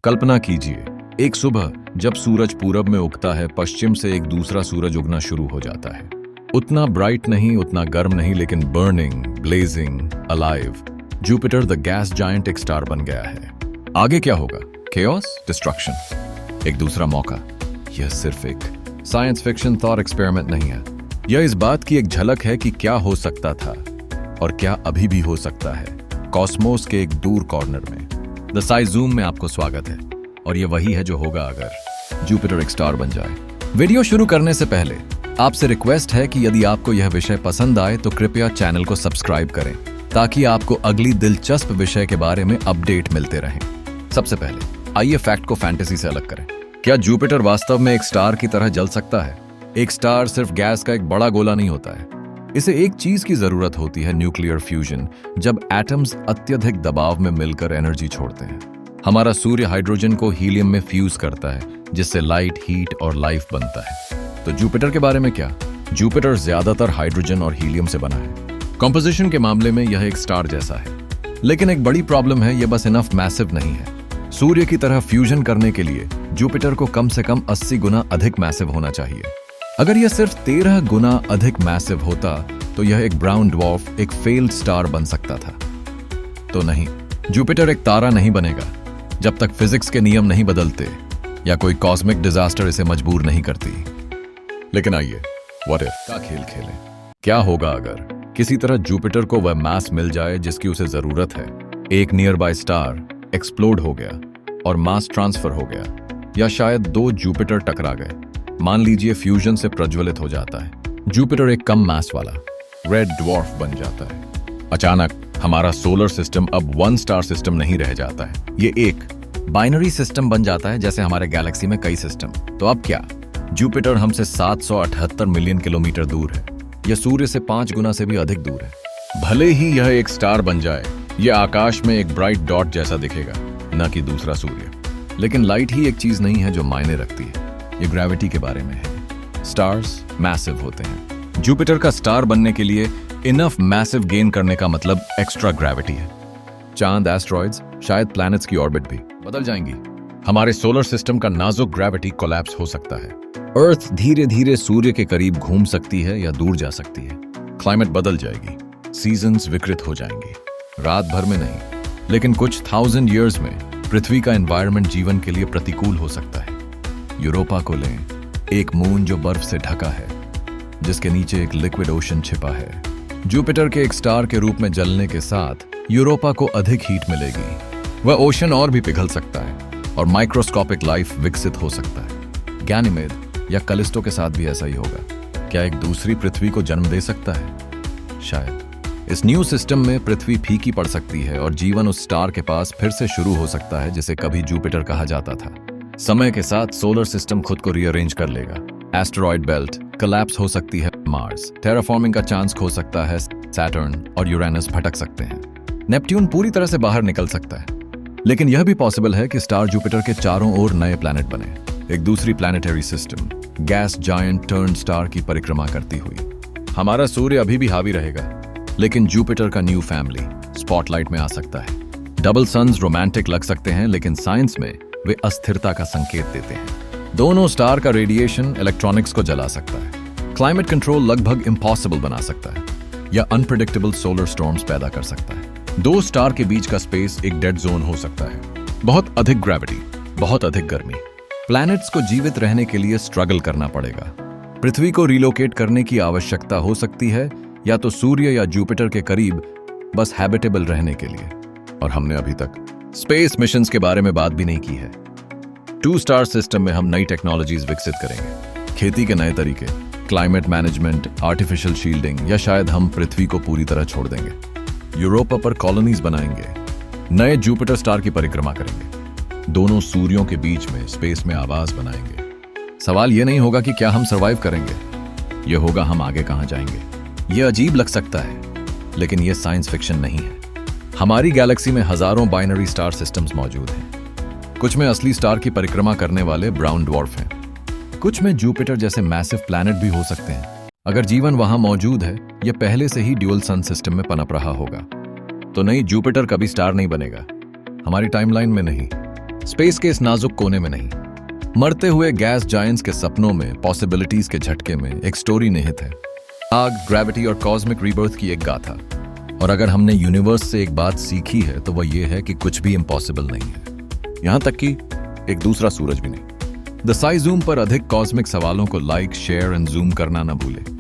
कल्पना कीजिए, एक सुबह जब सूरज पूरब में उगता है, पश्चिम से एक दूसरा सूरज उगना शुरू हो जाता है। उतना ब्राइट नहीं, उतना गर्म नहीं, लेकिन burning, blazing, alive. Jupiter the gas giant एक स्टार बन गया है। आगे क्या होगा? केओस, डिस्ट्रक्शन, एक दूसरा मौका। यह सिर्फ एक साइंस फिक्शन थॉट एक्सपेरिमेंट नहीं है, यह इस बात की एक झलक है कि क्या हो सकता था और क्या अभी भी हो सकता है कॉस्मोस के एक दूर कॉर्नर में। द साइज जूम में आपको स्वागत है, और ये वही है जो होगा अगर जुपिटर एक स्टार बन जाए। वीडियो शुरू करने से पहले आपसे रिक्वेस्ट है कि यदि आपको यह विषय पसंद आए तो कृपया चैनल को सब्सक्राइब करें, ताकि आपको अगली दिलचस्प विषय के बारे में अपडेट मिलते रहें। सबसे पहले आइए फैक्ट को फैंटेसी से अलग करें। क्या जुपिटर वास्तव में एक स्टार की तरह जल सकता है? एक स्टार सिर्फ गैस का एक बड़ा गोला नहीं होता है। इसे एक चीज की जरूरत होती है, न्यूक्लियर फ्यूजन, जब एटम्स अत्यधिक दबाव में मिलकर एनर्जी छोड़ते हैं। हमारा सूर्य हाइड्रोजन को हीलियम में फ्यूज करता है, जिससे लाइट, हीट और लाइफ बनता है। तो जुपिटर के बारे में क्या? जुपिटर ज्यादातर हाइड्रोजन और हीलियम से बना है। कंपोजिशन के मामले में यह एक स्टार जैसा है, लेकिन एक बड़ी प्रॉब्लम है, यह बस इनफ मैसिव नहीं है। सूर्य की तरह फ्यूजन करने के लिए जुपिटर को कम से कम 80 गुना अधिक मैसिव होना चाहिए। अगर यह सिर्फ 13 गुना अधिक मैसिव होता तो यह एक ब्राउन ड्वार्फ, एक फेल्ड स्टार बन सकता था। तो नहीं, जुपिटर एक तारा नहीं बनेगा जब तक फिजिक्स के नियम नहीं बदलते या कोई कॉस्मिक डिजास्टर इसे मजबूर नहीं करती। लेकिन आइए व्हाट इफ का खेल खेलें। क्या होगा अगर किसी तरह जुपिटर को वह मास मिल जाए जिसकी उसे जरूरत है? एक नियर बाय स्टार एक्सप्लोड हो गया और मास ट्रांसफर हो गया, या शायद दो जुपिटर टकरा गए। मान लीजिए फ्यूजन से प्रज्वलित हो जाता है, जुपिटर एक कम मास वाला रेड ड्वार्फ बन जाता है। अचानक हमारा सोलर सिस्टम अब वन स्टार सिस्टम नहीं रह जाता है, ये एक बाइनरी सिस्टम बन जाता है, जैसे हमारे गैलेक्सी में कई सिस्टम। तो अब क्या? जुपिटर हमसे 778 मिलियन किलोमीटर दूर है। यह सूर्य से 5 गुना से भी अधिक दूर है। भले ही यह एक स्टार बन जाए, यह आकाश में एक ब्राइट डॉट जैसा दिखेगा, न कि दूसरा सूर्य। लेकिन लाइट ही एक चीज नहीं है जो मायने रखती है, ये ग्रेविटी के बारे में है। स्टार्स मैसिव होते हैं। जुपिटर का स्टार बनने के लिए इनफ मैसिव गेन करने का मतलब एक्स्ट्रा ग्रेविटी है। चांद, एस्ट्रॉइड्स, शायद प्लैनेट्स की ऑर्बिट भी बदल जाएंगी। हमारे सोलर सिस्टम का नाजुक ग्रेविटी कोलैप्स हो सकता है। अर्थ धीरे धीरे सूर्य के करीब घूम सकती है या दूर जा सकती है। क्लाइमेट बदल जाएगी, सीजन्स विकृत हो जाएंगे। रात भर में नहीं, लेकिन कुछ 1000 ईयर्स में पृथ्वी का एनवायरनमेंट जीवन के लिए प्रतिकूल हो सकता है। यूरोपा को लें, एक मून जो बर्फ से ढका है, जिसके नीचे एक लिक्विड ओशन छिपा है। जुपिटर के एक स्टार के रूप में जलने के साथ यूरोपा को अधिक हीट मिलेगी। वह ओशन और भी पिघल सकता है और माइक्रोस्कोपिक लाइफ विकसित हो सकता है। गैनीमेड या कलिस्टो के साथ भी ऐसा ही होगा। क्या एक दूसरी पृथ्वी को जन्म दे सकता है? शायद। इस न्यू सिस्टम में पृथ्वी फीकी पड़ सकती है और जीवन उस स्टार के पास फिर से शुरू हो सकता है जिसे कभी जुपिटर कहा जाता था। समय के साथ सोलर सिस्टम खुद को रीअरेंज कर लेगा। एस्टेरॉयड बेल्ट कोलैप्स हो सकती है, मार्स टेराफॉर्मिंग का चांस खो सकता है, सैटर्न और यूरेनस भटक सकते हैं, नेपट्यून पूरी तरह से बाहर निकल सकता है। लेकिन यह भी पॉसिबल है कि स्टार जुपिटर के चारों ओर नए प्लैनेट बने। एक दूसरी planetary system, gas giant turn star की परिक्रमा करती हुई। हमारा सूर्य अभी भी हावी रहेगा, लेकिन जुपिटर का न्यू फैमिली स्पॉटलाइट में आ सकता है। डबल सन्स रोमांटिक लग सकते हैं, लेकिन साइंस में वे अस्थिरता का संकेत देते हैं। दोनों स्टार का रेडिएशन इलेक्ट्रॉनिक्स को जला सकता है, क्लाइमेट कंट्रोल लगभग इम्पॉसिबल बना सकता है, या अनप्रेडिक्टेबल सोलर स्टॉर्म्स पैदा कर सकता है। दो स्टार के बीच का स्पेस एक डेड जोन हो सकता है। बहुत अधिक ग्रेविटी, बहुत अधिक गर्मी। प्लैनेट्स को जीवित रहने के लिए स्ट्रगल करना पड़ेगा। पृथ्वी को रिलोकेट करने की आवश्यकता हो सकती है, या तो सूर्य या जुपिटर के करीब, बस हैबिटेबल रहने के लिए। और हमने अभी तक स्पेस मिशंस के बारे में बात भी नहीं की है। 2 स्टार सिस्टम में हम नई टेक्नोलॉजीज विकसित करेंगे, खेती के नए तरीके, क्लाइमेट मैनेजमेंट, आर्टिफिशियल शील्डिंग, या शायद हम पृथ्वी को पूरी तरह छोड़ देंगे। यूरोपा पर कॉलोनीज बनाएंगे, नए जुपिटर स्टार की परिक्रमा करेंगे, दोनों सूर्यों के बीच में स्पेस में आवास बनाएंगे। सवाल यह नहीं होगा कि क्या हम सर्वाइव करेंगे, यह होगा हम आगे कहां जाएंगे। यह अजीब लग सकता है, लेकिन यह साइंस फिक्शन नहीं है। हमारी गैलेक्सी में हजारों बाइनरी स्टार सिस्टम्स मौजूद हैं। कुछ में असली स्टार की परिक्रमा करने वाले ब्राउन ड्वार्फ हैं, कुछ में जुपिटर जैसे मैसिव प्लैनेट भी हो सकते हैं। अगर जीवन वहां मौजूद है, यह पहले से ही ड्यूअल सन सिस्टम में पनप रहा होगा। तो नहीं, जुपिटर कभी स्टार नहीं बनेगा, हमारी टाइमलाइन में नहीं। स्पेस के इस नाजुक कोने में नहीं, मरते हुए गैस जायंट्स के सपनों में, पॉसिबिलिटीज के झटके में एक स्टोरी निहित है। आग, ग्रेविटी और कॉस्मिक रीबर्थ की एक गाथा। और अगर हमने यूनिवर्स से एक बात सीखी है तो वह यह है कि कुछ भी इम्पॉसिबल नहीं है, यहां तक कि एक दूसरा सूरज भी नहीं। द साई जूम पर अधिक कॉस्मिक सवालों को लाइक, शेयर एंड जूम करना न भूले।